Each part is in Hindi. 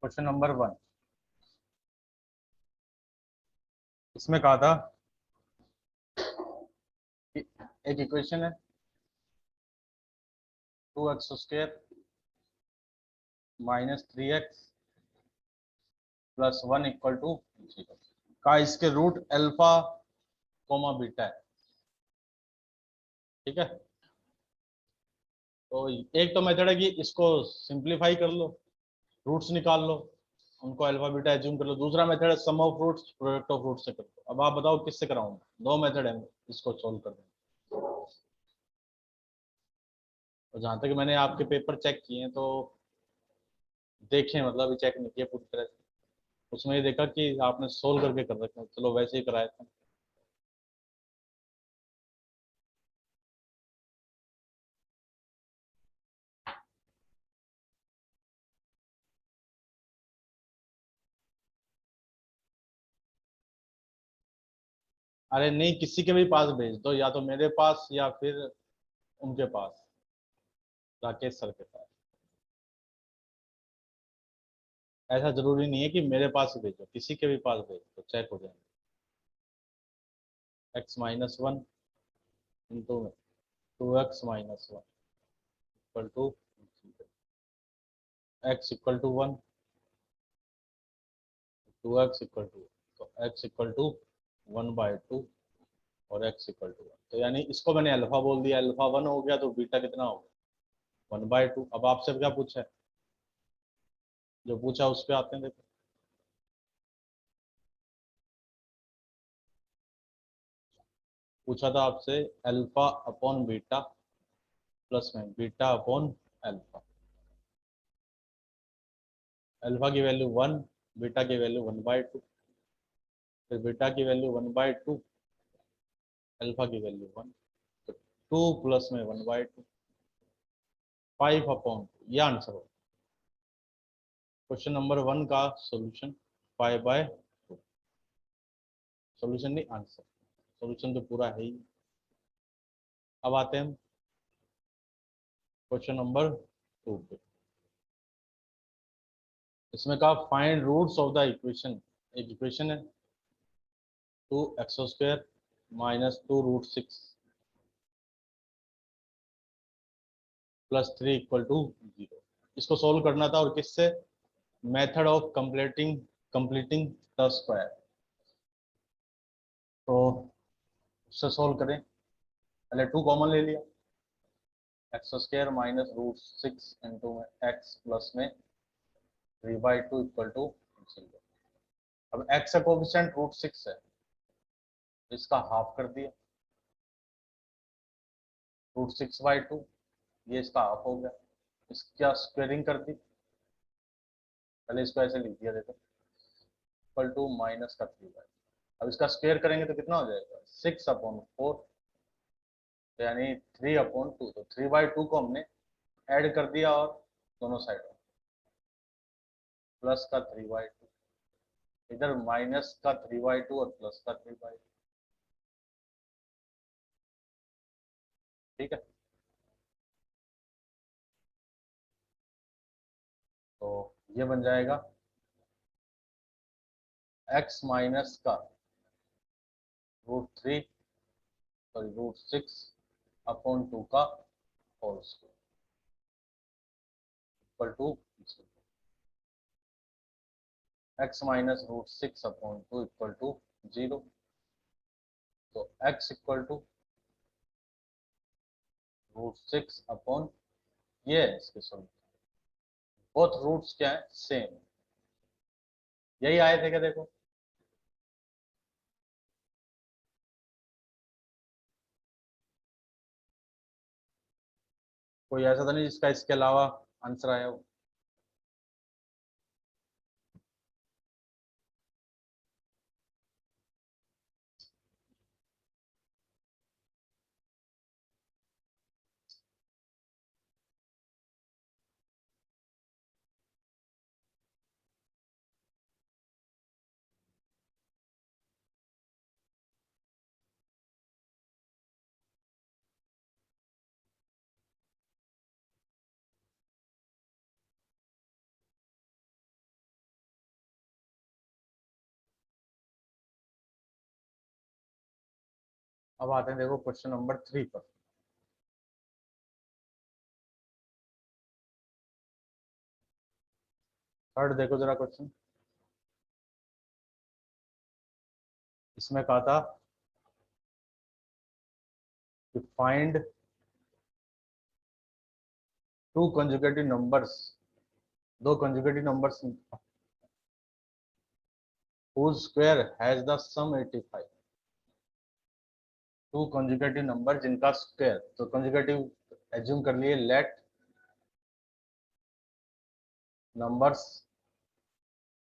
क्वेश्चन नंबर 1, इसमें कहा था कि एक इक्वेशन है 2x² - 3x + 1 = 0 का इसके रूट अल्फा बीटा है। ठीक है, तो एक तो मेथड है कि इसको सिंप्लीफाई कर लो, रूट्स निकाल लो, उनको अल्फा बीटा एज्यूम कर लो। दूसरा मेथड है sum of roots product of roots से कर लो। अब आप बताओ किससे कराऊं? दो मेथड है इसको सोल्व करने। तो जहां तक मैंने आपके पेपर चेक किए हैं तो देखें, मतलब चेक नहीं किए पूरी तरह से, उसमें ये देखा कि आपने सोल्व करके कर रखा है, चलो वैसे ही कराया था। अरे नहीं, किसी के भी पास भेज दो, या तो मेरे पास या फिर उनके पास, राकेश सर के पास। ऐसा जरूरी नहीं है कि मेरे पास ही भेजो, किसी के भी पास भेज दो, चेक हो जाएगा। x-1 into 2x-1 equal to x = 1, 2x = तो x = 1/2 और x = 1। तो यानी इसको मैंने अल्फा बोल दिया, अल्फा 1 हो गया, तो बीटा कितना होगा? 1/2। अब आपसे क्या पूछा है? जो पूछा उस पर आते हैं, देखो। पूछा था आपसे अल्फा अपॉन बीटा प्लस में बीटा अपॉन अल्फा। अल्फा की वैल्यू 1, बीटा की वैल्यू 1/2, फिर बीटा की वैल्यू 1/2, अल्फा की वैल्यू 1, तो 2 प्लस में 1/2, 5/2। ये आंसर हो क्वेश्चन नंबर 1 का सॉल्यूशन। 5/2 सॉल्यूशन नहीं, आंसर। सॉल्यूशन तो पूरा है ही। अब आते हैं क्वेश्चन नंबर 2 पे। इसमें कहा find roots of the equation. एक इक्वेशन है 2x² - 2√6 + 3 = 0। इसको सोल्व करना था, और किससे? Method of completing the square. तो उससे सोल्व करें। पहले 2 कॉमन ले लिया, x² - √6 इंटू x प्लस में 3/2 = 0। अब x का कोफिशिएंट √6 है, इसका हाफ कर दिया, √6/2, ये इसका हाफ हो गया। इसका स्क्वायरिंग कर दी, पहले इसको ऐसे लिख दिया, देखो, इक्वल टू माइनस का 3/2। अब इसका स्क्वायर करेंगे तो कितना हो जाएगा? 6/4, यानी 3/2। तो 3/2 को हमने ऐड कर दिया, और दोनों साइड प्लस का 3/2, इधर माइनस का 3/2 और प्लस का 3/2। ठीक है, तो ये बन जाएगा x माइनस का √3, सॉरी √6/2 का whole square equal to x minus √6/2 equal to 0। तो x इक्वल टू √6 ये है इसके सॉल्यूशन। बोथ रूट्स क्या है? सेम। यही आए थे क्या? देखो, कोई ऐसा तो नहीं जिसका इसके अलावा आंसर आया हो। अब आते हैं देखो क्वेश्चन नंबर 3 पर। थर्ड देखो जरा क्वेश्चन। इसमें कहा था कि फाइंड टू कंजुगेटिव नंबर्स, दो conjugative numbers whose square has the sum 85। Two conjugative number जिनका स्क्वायर, तो कंजुगेटिव एज्यूम कर लिए, let numbers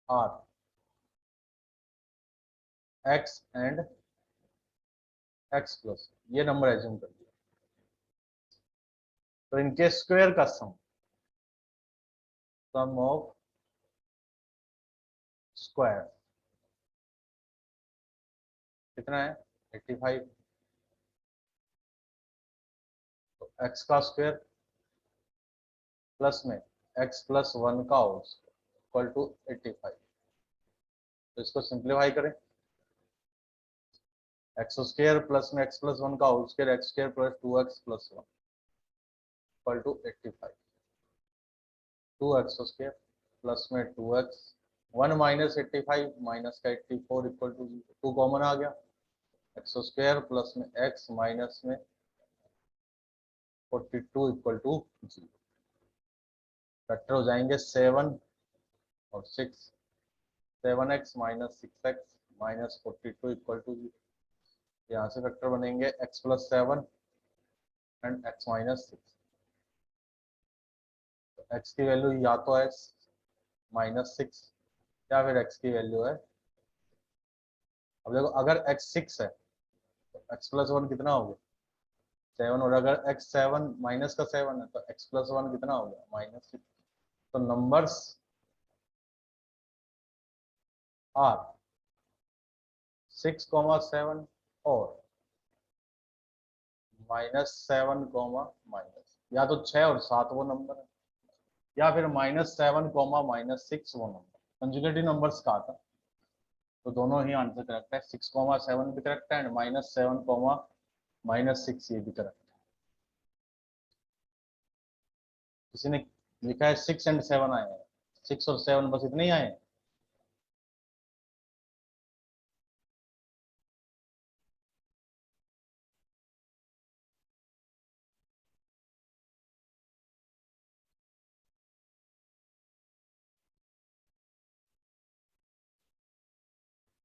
are x and x plus, ये नंबर एज्यूम कर लिया। तो इनके स्क्वायर का सम ऑफ स्क्वायर कितना है 85। तो एक्स का स्क्वायर प्लस में एक्स प्लस 1 का होल इक्वल टू 85। तो इसको सिंप्लीफाई करें, एक्स स्क्वायर प्लस में एक्स प्लस 1 का whole square, x square plus 2x plus 1 equal to 85। 2x square plus में 2x, 1 माइनस 85 माइनस का 84 इक्वल टू 2 कॉमन आ गया, एक्स स्क्वायर प्लस में एक्स माइनस में 42 इक्वल टू 0। फैक्टर हो जाएंगे 7 और 6, 7x minus 6x minus 42 equal to 0। यहाँ से फैक्टर बनेंगे x plus 7 and x minus 6। तो x की वैल्यू या तो है माइनस 6 या फिर x की वैल्यू है, अब देखो अगर x 6 है तो x प्लस 1 कितना हो गया 7, और अगर x 7 माइनस का 7 है तो x प्लस 1 कितना हो गया माइनस 6। तो नंबर्स आर 6, 7 और -7, माइनस, या तो 6 और 7 वो नंबर है, या फिर -7, -6 वो नंबर। कंजुगेटिव नंबर्स कहा था तो दोनों ही आंसर करेक्ट है, 6, 7 भी करेक्ट है एंड -7, -6 ये भी करेक्ट है। किसी ने लिखा है 6 एंड 7 आए हैं, 6 और 7 बस इतने ही आए हैं।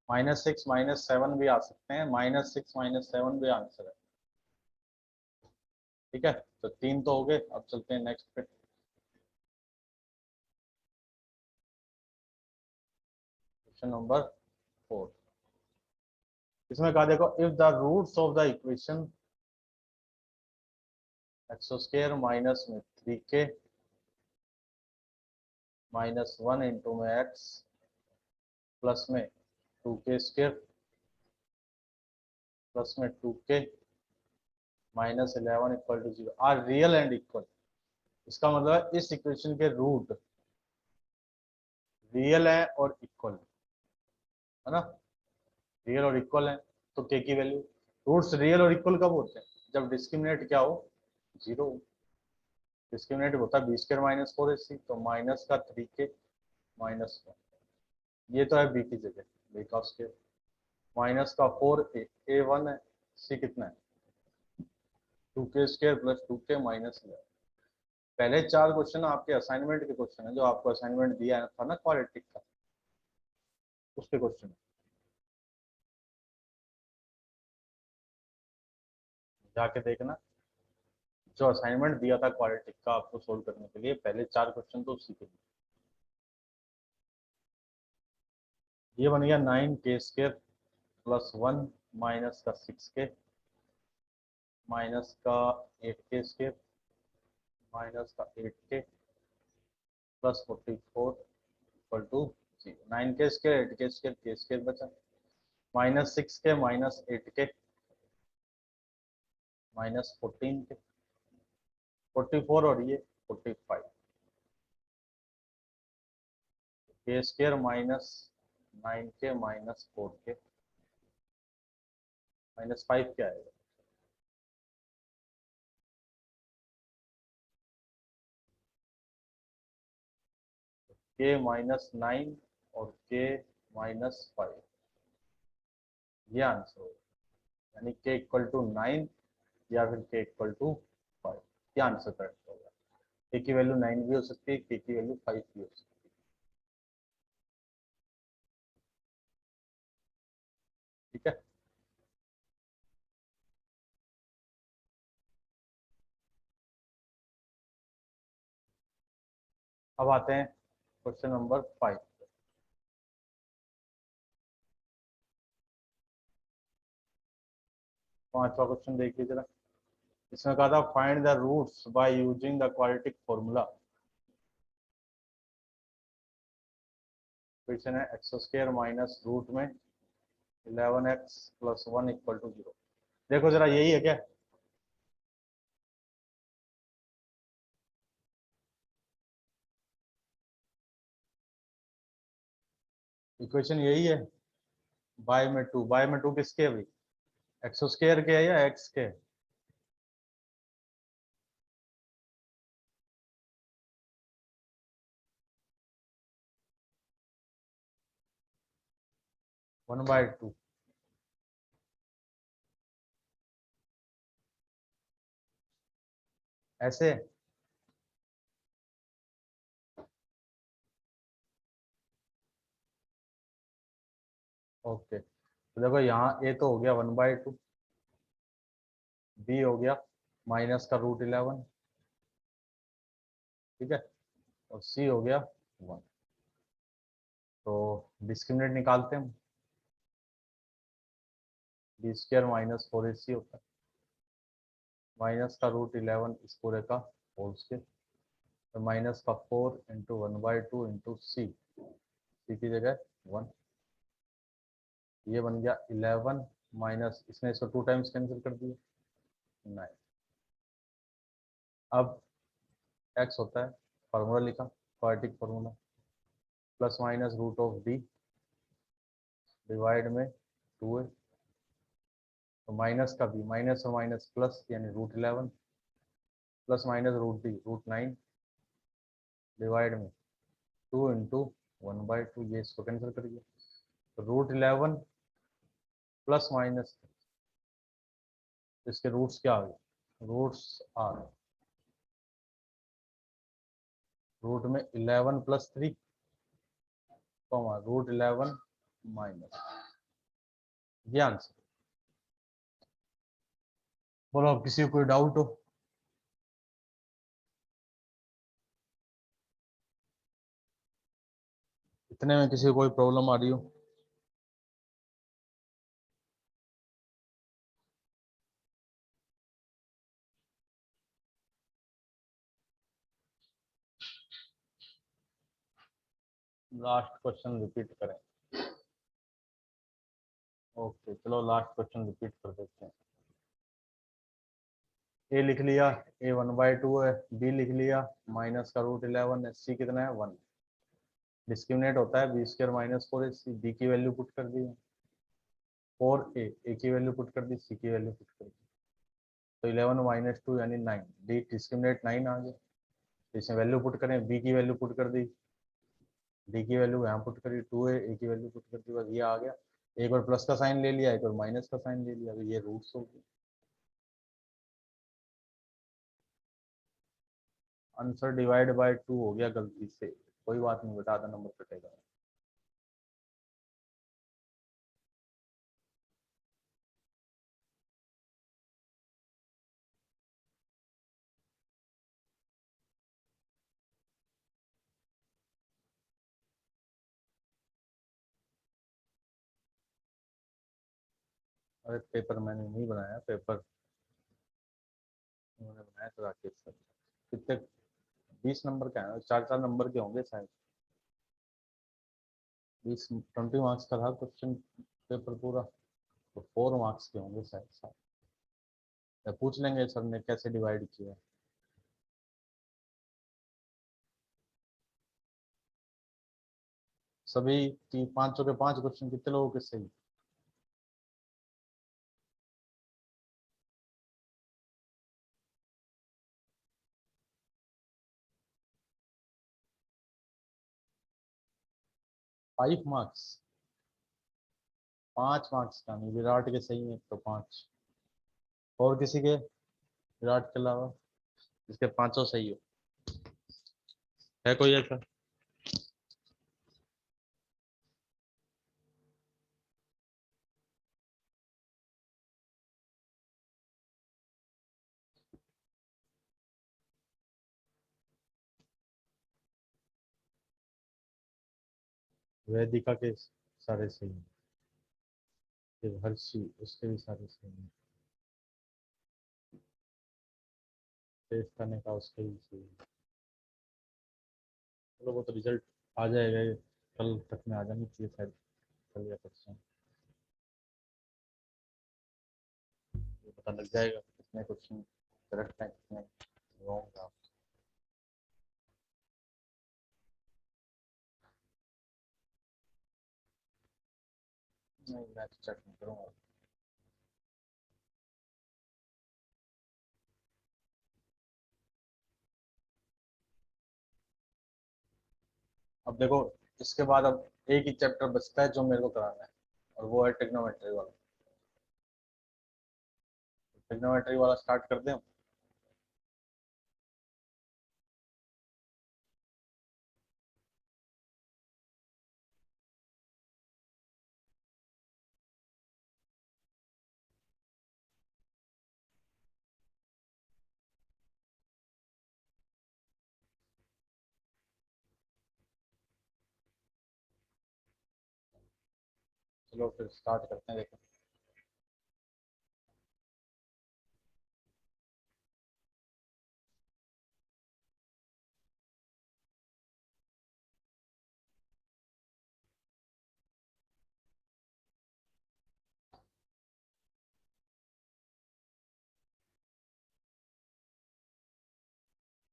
-6 -7 भी आ सकते हैं, -6 -7 भी आंसर है। ठीक है, तो 3 तो हो गए, अब चलते हैं नेक्स्ट पे। Question number 4। इसमें कहा देखो, if the roots of the equation x square minus में 3k माइनस 1 इंटू में एक्स प्लस में 2k स्क्वायर प्लस में 2k minus 11 equal to 0 are real and equal. इसका मतलब है इस इक्वेशन के रूट रियल है और इक्वल है ना, रियल और इक्वल है। तो k की वैल्यू, रूट्स रियल और इक्वल कब होते हैं जब डिस्क्रिमिनेट क्या हो 0। डिस्क्रिमिनेट होता है b² माइनस 4ac, तो माइनस का 3k माइनस 1, ये तो है b की जगह, b का स्क्वायर माइनस का 4a, a1 है, c कितना है 2k square plus 2k minus 11। पहले 4 क्वेश्चन आपके असाइनमेंट के क्वेश्चन है, जो आपको असाइनमेंट दिया था ना क्वाड्रेटिक का, उसके क्वेश्चन जाके देखना। जो असाइनमेंट दिया था क्वाड्रेटिक का आपको सोल्व करने के लिए, पहले 4 क्वेश्चन तो उसी के लिए। ये बन गया 9k स्क्वायर प्लस 1 माइनस का 6k माइनस का 8k स्क्वायर माइनस का 8k plus 44 equal to 0। 9k square 8k square k square बचा, minus 6k minus 8k minus 14k 44 और ये 45 k square minus 9k minus 4k minus 5 क्या आएगा के माइनस 9 और के माइनस 5, ये आंसर होगा। यानी के इक्वल टू 9 या फिर के इक्वल टू 5, ये आंसर करेक्ट होगा। के की वैल्यू 9 भी हो सकती है, के की वैल्यू 5 भी हो सकती है। ठीक है, अब आते हैं क्वेश्चन नंबर 5। पांचवा क्वेश्चन देखिए जरा। इसमें कहा था find the roots by using the quadratic formula. Question है एक्स स्क्वायर माइनस रूट में 11x प्लस 1 इक्वल टू 0। देखो जरा, यही है क्या? इक्वेशन यही है। बाय में टू किसके है भाई? एक्स स्क्वायर के है या एक्स के? 1/2 ऐसे। ओके, तो देखो यहाँ ए तो हो गया 1/2, बी हो गया माइनस का रूट 11, ठीक है, और सी हो गया 1। तो डिस्क्रिमिनेट निकालते हैं हम। बी स्क्वायर माइनस 4ac होता है, माइनस का रूट 11 इस पूरे का होल स्क्वायर, तो माइनस का 4 इंटू 1/2 इंटू सी की जगह 1। ये बन गया 11 माइनस, इसने इसको 2 टाइम्स कैंसिल कर दिया, 9। अब एक्स होता है, फार्मूला लिखा, quadratic formula, plus minus root of b divide में 2 है, तो माइनस का बी, माइनस और माइनस प्लस यानी root 11, plus minus root b root 9 divide में 2 इंटू 1/2, ये इसको कैंसिल करिए, तो रूट 11 प्लस माइनस, इसके रूट्स क्या आ गए? रूट्स आर रूट में 11 प्लस 3 कॉमा रूट 11 माइनस, ये आंसर। बोलो, अब किसी को कोई डाउट हो? इतने में किसी को कोई प्रॉब्लम आ रही हो? लास्ट क्वेश्चन रिपीट करें? ओके, चलो लास्ट क्वेश्चन रिपीट कर देते हैं। ए लिख लिया, ए 1/2 है, बी लिख लिया माइनस का रूट 11 है, सी कितना है 1। डिस्क्रिमिनेट होता है b square minus 4ac, b की वैल्यू पुट कर दी, 4a की वैल्यू पुट कर दी, सी की वैल्यू पुट कर दी, तो 11 माइनस 2 यानी 9, डी डिस्क्रिमिनेट 9 आ गया। तो इसमें वैल्यू पुट करें, बी की वैल्यू पुट कर दी, डी की वैल्यू यहाँ पुट करी 2a, ए की वैल्यू पुट कर दी, बस ये आ गया। एक बार प्लस का साइन ले लिया, एक बार माइनस का साइन ले लिया, तो ये रूट्स हो गए। आंसर डिवाइड बाय 2 हो गया गलती से, कोई बात नहीं बेटा, आधा नंबर कटेगा। अरे पेपर मैंने नहीं बनाया, पेपर उन्होंने बनाया था राकेश सर। कितने? 20 नंबर का है, 4-4 नंबर के होंगे शायद। 20 मार्क्स का था क्वेश्चन पेपर पूरा, तो 4 मार्क्स के होंगे शायद शायद। या पूछ लेंगे सर ने कैसे डिवाइड किया। सभी 500 के 5 क्वेश्चन कितने लोगों के सही? 5 मार्क्स, 5 मार्क्स का नहीं, विराट के सही है तो 5, और किसी के विराट के अलावा इसके पांचों सही हो, है कोई ऐसा? वेदिका के सारे सही हैं, फिर हर्षी उसके भी सारे सही हैं, टेस्ट करने का उसके भी सही है। चलो वो तो रिजल्ट आ जाएगा, ये कल तक में आ जानी चाहिए शायद, कल या परसों ये पता लग जाएगा कितने क्वेश्चन करेक्ट हैं कितने रॉन्ग हैं। नहीं मैं तो चेक नहीं करूँगा। अब देखो इसके बाद अब एक ही चैप्टर बचता है जो मेरे को कराना है, और वो है ट्रिग्नोमेट्री वाला। ट्रिग्नोमेट्री वाला स्टार्ट कर दें? चलो फिर स्टार्ट करते हैं, देखो।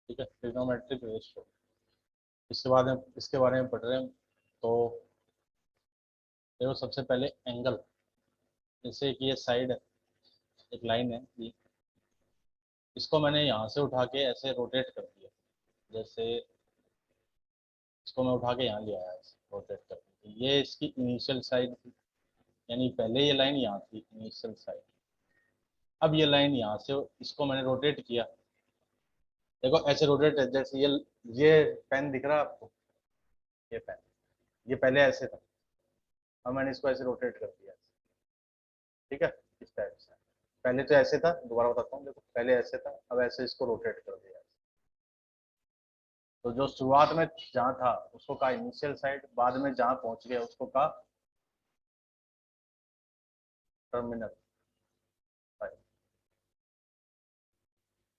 ठीक है, ट्रिग्नोमेट्रिक रेशियो, इसके बारे में पढ़ रहे हैं। तो देखो सबसे पहले एंगल, जैसे कि ये साइड है, एक लाइन है ये, इसको मैंने यहाँ से उठा के ऐसे रोटेट कर दिया, जैसे इसको मैं उठा के यहाँ ले आया ऐसे रोटेट करके, ये इसकी इनिशियल साइड थी, यानी पहले ये लाइन यहाँ थी इनिशियल साइड। अब ये लाइन यहाँ से, इसको मैंने रोटेट किया, देखो ऐसे रोटेट है, जैसे ये पेन दिख रहा है आपको, ये पेन, ये पहले ऐसे था, अब मैंने इसको ऐसे रोटेट कर दिया, ठीक है, इस टाइप से। पहले तो ऐसे था, दोबारा बताता हूँ, देखो पहले ऐसे था, अब ऐसे इसको रोटेट कर दिया। तो जो शुरुआत में जहाँ था उसको कहा इनिशियल साइड, बाद में जहाँ पहुंच गया उसको कहा टर्मिनल साइड,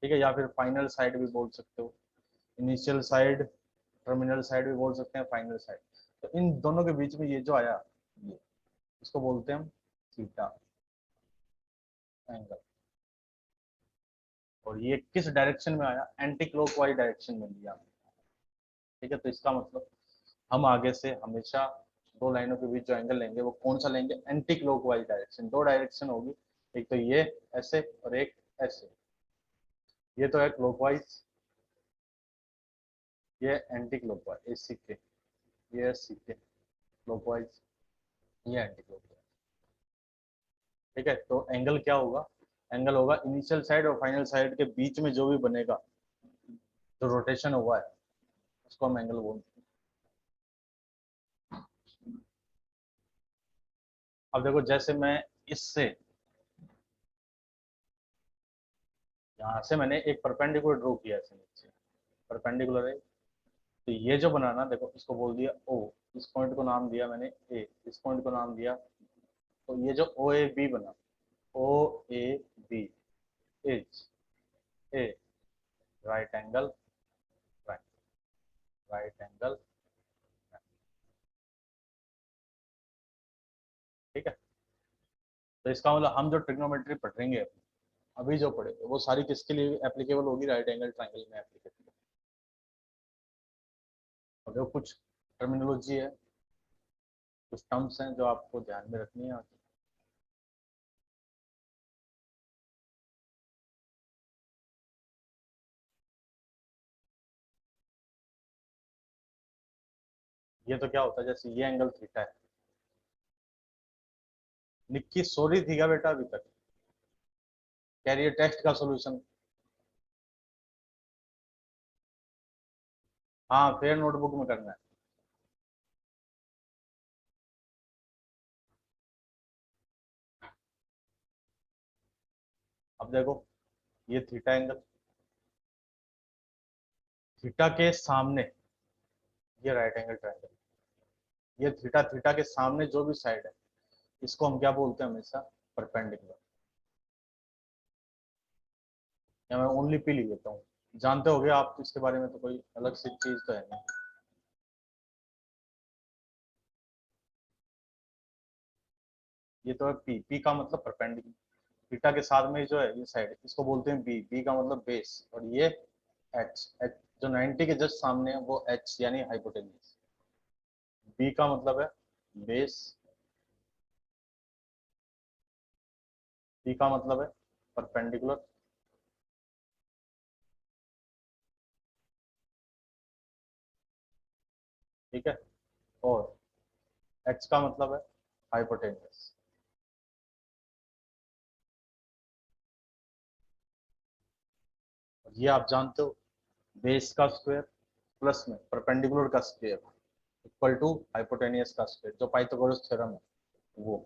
ठीक है, या फिर फाइनल साइड भी बोल सकते हो। इनिशियल साइड, टर्मिनल साइड भी बोल सकते हैं, फाइनल साइड। तो इन दोनों के बीच में ये जो आया, ये इसको बोलते हैं हम थीटा एंगल। और ये किस डायरेक्शन में आया? एंटी क्लॉकवाइज डायरेक्शन में लिया, ठीक है। तो इसका मतलब हम आगे से हमेशा दो लाइनों के बीच जो एंगल लेंगे वो कौन सा लेंगे? Anti clockwise direction. दो डायरेक्शन होगी, एक तो ये ऐसे और एक ऐसे, ये तो है क्लॉकवाइज, ये एंटी क्लॉकवाइज, इसी के, ये सीखे क्लॉकवाइज, ये एंटी क्लॉकवाइज, ठीक है। तो एंगल क्या होगा? एंगल होगा इनिशियल साइड और फाइनल साइड के बीच में जो भी बनेगा, जो रोटेशन हुआ है, उसको हम एंगल बोलते हैं। अब देखो जैसे मैं इससे, यहाँ से मैंने एक परपेंडिकुलर ड्रॉ किया ऐसे नीचे, परपेंडिकुलर है, तो ये जो बनाना, देखो इसको बोल दिया ओ, इस पॉइंट को नाम दिया मैंने ए, इस पॉइंट को नाम दिया, तो ये जो ओ ए बी बना, O A B is A right angle, right, right angle, ठीक है। तो इसका मतलब हम जो ट्रिग्नोमेट्री पढ़ेंगे अभी जो पढ़े वो सारी किसके लिए एप्लीकेबल होगी? राइट एंगल ट्राइंगल में एप्लीकेबल। और जो कुछ टर्मिनोलॉजी है, कुछ टर्म्स हैं जो आपको ध्यान में रखनी है। ये तो क्या होता है, जैसे ये एंगल थीटा है। निक्की सॉरी थी क्या बेटा अभी तक? कह रही है टेस्ट का सॉल्यूशन। हाँ फिर नोटबुक में करना है। अब देखो, ये थीटा एंगल, थीटा के सामने ये राइट एंगल ट्रायंगल, ये थीटा, थीटा के सामने जो भी साइड है इसको हम क्या बोलते हैं हमेशा? परपेंडिकुलर। या मैं ओनली पी लिख देता हूँ, जानते होगे आप इसके बारे में, तो कोई अलग सी चीज तो है नहीं। ये तो है पी, पी का मतलब परपेंडिकुलर, थीटा के साथ में जो है ये साइड इसको बोलते हैं बी, बी का मतलब बेस, और ये एच, एच जो 90 के जस्ट सामने है वो एच यानी हाइपोटेन्यूज। बी का मतलब है बेस, बी का मतलब है परपेंडिकुलर, ठीक है, और एच का मतलब है हाइपोटेन्यूज। ये आप जानते हो, बेस का स्क्वायर प्लस में परपेंडिकुलर का स्क्वायर इक्वल टू हाइपोटेनियस का स्क्वायर, जो पाइथागोरस थ्योरम है वो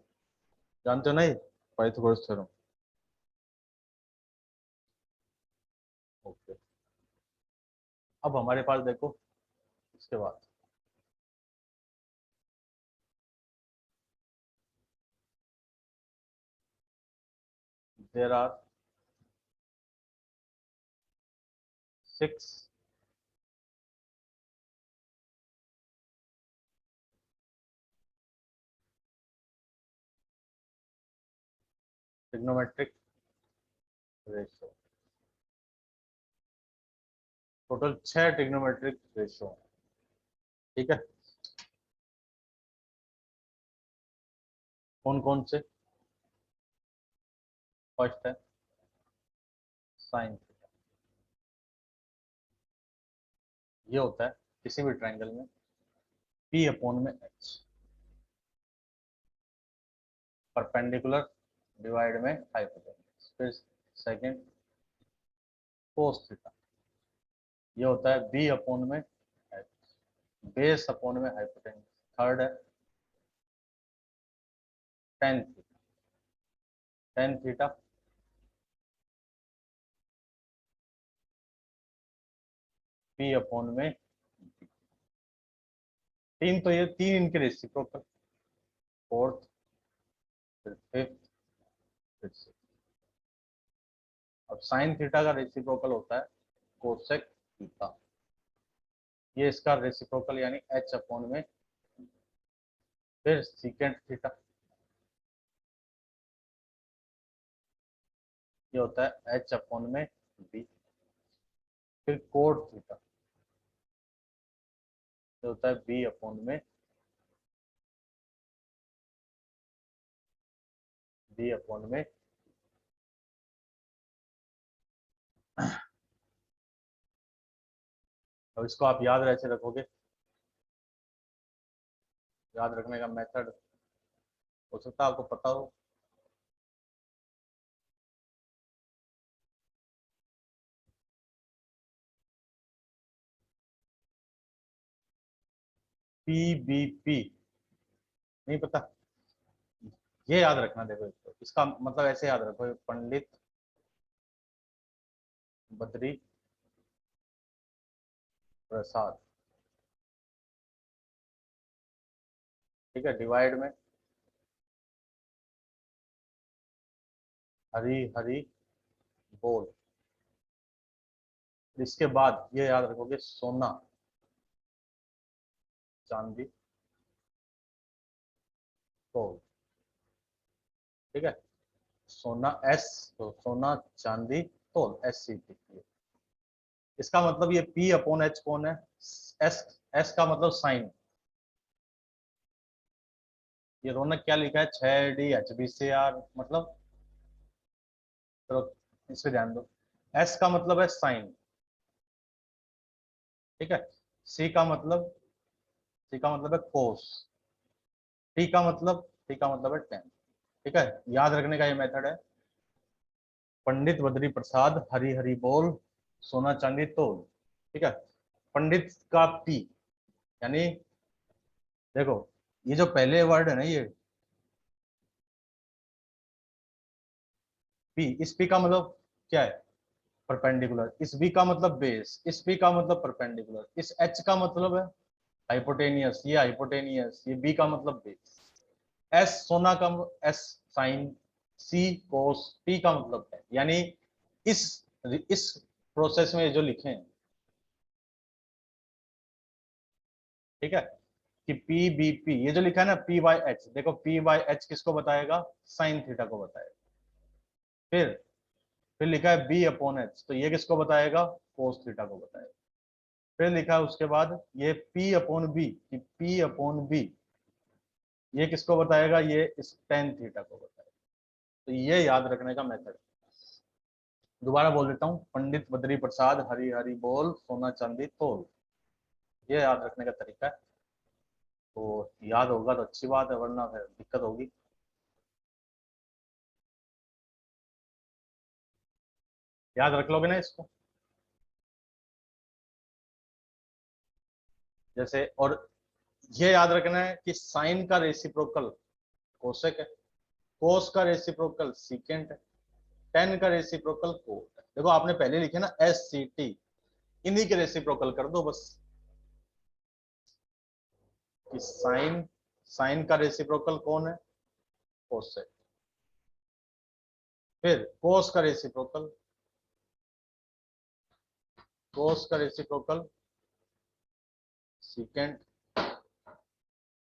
जानते हो नहीं? Pythagoras theorem. ओके, अब हमारे पास देखो इसके बाद there are 6 trigonometric ratio, total 6 trigonometric ratio, ठीक है। कौन कौन से? फर्स्ट है साइन थीटा, ये होता है किसी भी ट्रायंगल में पी अपॉन में एच, परपेंडिकुलर डिवाइड में हाइपोटेन्यूज। फिर सेकंड कोस थीटा, ये होता है बी अपॉन में एच, बेस अपॉन में हाइपोटेन्यूज। थर्ड है tan theta, tan theta P upon में बी। तीन तो ये तीन इनके रेसिप्रोकल, फोर्थ, फिर फिफ्थ, फिर सिक्स। अब साइन थीटा का रेसिप्रोकल होता है कोसेक थीटा, ये इसका रेसिप्रोकल यानी एच अपॉन में, फिर सीकेंट थीटा, ये होता है एच अपॉन में बी, फिर कोट थीटा, ये होता है बी अपॉन में, बी अपॉन में। अब इसको आप याद ऐसे रखोगे, याद रखने का मेथड हो सकता है आपको पता हो। पी बी पी नहीं पता, ये याद रखना। देखो इसका मतलब ऐसे याद रखो, पंडित बद्री प्रसाद, ठीक है, डिवाइड में हरी हरी बोल। इसके बाद ये याद रखोगे सोना चांदी तोल, ठीक है, सोना एस, तो सोना चांदी तोल एस सी टी। इसका मतलब ये पी अपॉन एच कौन है? एस, एस का मतलब साइन। ये रौनक क्या लिखा है? 6D एच बी से आर, मतलब चलो इस पे ध्यान दो। एस का मतलब है साइन, ठीक है, सी का मतलब सी का मतलब है कोस, टी का मतलब है टेन। ठीक है, याद रखने का ये मेथड है। पंडित बद्री प्रसाद हरी हरी बोल, सोना चांदी तोल। ठीक है, पंडित का पी, यानी देखो ये जो पहले वर्ड है ना, ये पी, इस पी का मतलब क्या है? परपेंडिकुलर। इस बी का मतलब बेस, इस पी का मतलब परपेंडिकुलर, इस एच का मतलब है हाइपोटेनियस, ये हाइपोटेनियस, ये बी का मतलब बेस। एस सोना का, एस साइन, सी कोस, टी का मतलब है, यानी इस इस प्रोसेस में जो लिखे हैं, ठीक है, कि पी बी पी, ये जो लिखा है ना पी बाई एच, देखो पी बाई एच किसको बताएगा? साइन थीटा को बताएगा। फिर लिखा है बी अपॉन एच, तो ये किसको बताएगा? कोस थीटा को बताएगा। फिर लिखा है उसके बाद ये पी अपॉन बी, कि पी अपॉन बी ये किसको बताएगा? ये इस टेन थीटा को बताएगा। तो ये याद रखने का मेथड। दोबारा बोल देता हूँ, पंडित बद्री प्रसाद हरी हरी बोल, सोना चांदी तोल, ये याद रखने का तरीका है। तो याद होगा तो अच्छी बात है, वरना फिर दिक्कत होगी। याद रख लोगे ना इसको? जैसे, और ये याद रखना है कि साइन का रेसिप्रोकल कोसेक है, कोस का रेसिप्रोकल सीकेंट है, टेन का रेसिप्रोकल कोट है। देखो आपने पहले लिखे ना एस सी टी, इन्हीं के रेसिप्रोकल कर दो बस। कि साइन, साइन का रेसिप्रोकल कौन है? कोसेक। फिर कोस का रेसिप्रोकल, कोस का रेसिप्रोकल सीकेंट।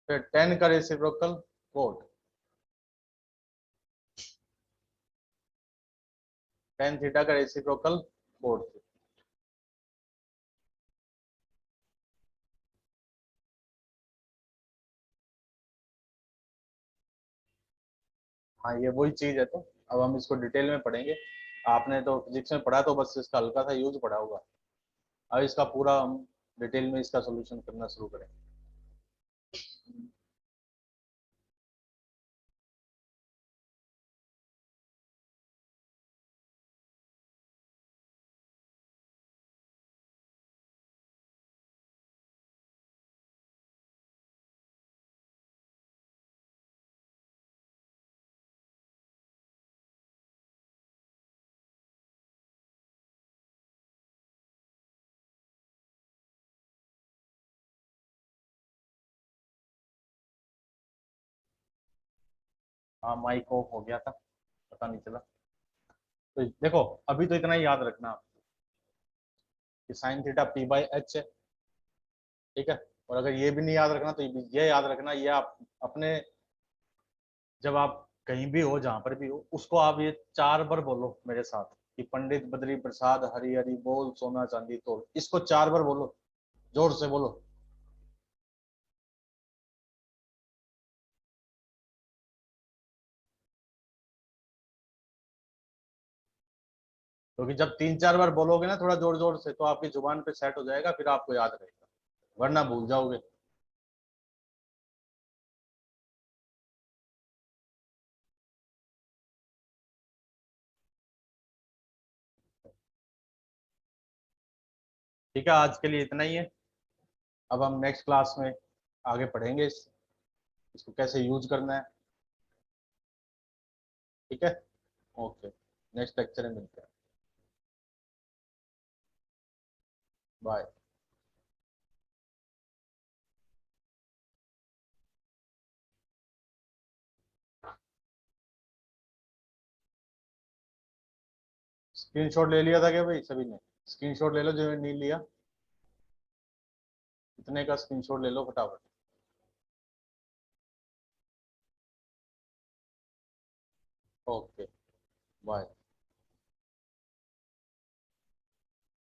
फिर टेन का रेसिप्रोकल कोट, टेन थीटा का रेसिप्रोकल कोट। हाँ, ये वही चीज है। तो अब हम इसको डिटेल में पढ़ेंगे। आपने तो फिजिक्स में पढ़ा, तो बस इसका हल्का सा यूज पढ़ा होगा। अब इसका पूरा हम डिटेल में इसका सोल्यूशन करना शुरू करेंगे। हाँ, माइक ऑफ हो गया था, पता नहीं चला। तो देखो, अभी तो इतना ही याद रखना आपको कि sine theta P by H है। ठीक है, और अगर ये भी नहीं याद रखना तो ये याद रखना, ये आप अपने, जब आप कहीं भी हो, जहां पर भी हो, उसको आप ये 4 बार बोलो मेरे साथ, कि पंडित बद्री प्रसाद हरी हरी बोल, सोना चांदी तोल। इसको 4 बार बोलो, जोर से बोलो। क्योंकि जब 3-4 बार बोलोगे ना थोड़ा जोर जोर से, तो आपकी जुबान पे सेट हो जाएगा, फिर आपको याद रहेगा, वरना भूल जाओगे। ठीक है, आज के लिए इतना ही है। अब हम नेक्स्ट क्लास में आगे पढ़ेंगे इसको कैसे यूज करना है। ठीक है, ओके, नेक्स्ट लेक्चर में मिलते हैं। बाय। स्क्रीनशॉट ले लिया था क्या भाई सभी ने? स्क्रीनशॉट ले लो जो नहीं लिया, इतने का स्क्रीनशॉट ले लो फटाफट। Okay, bye.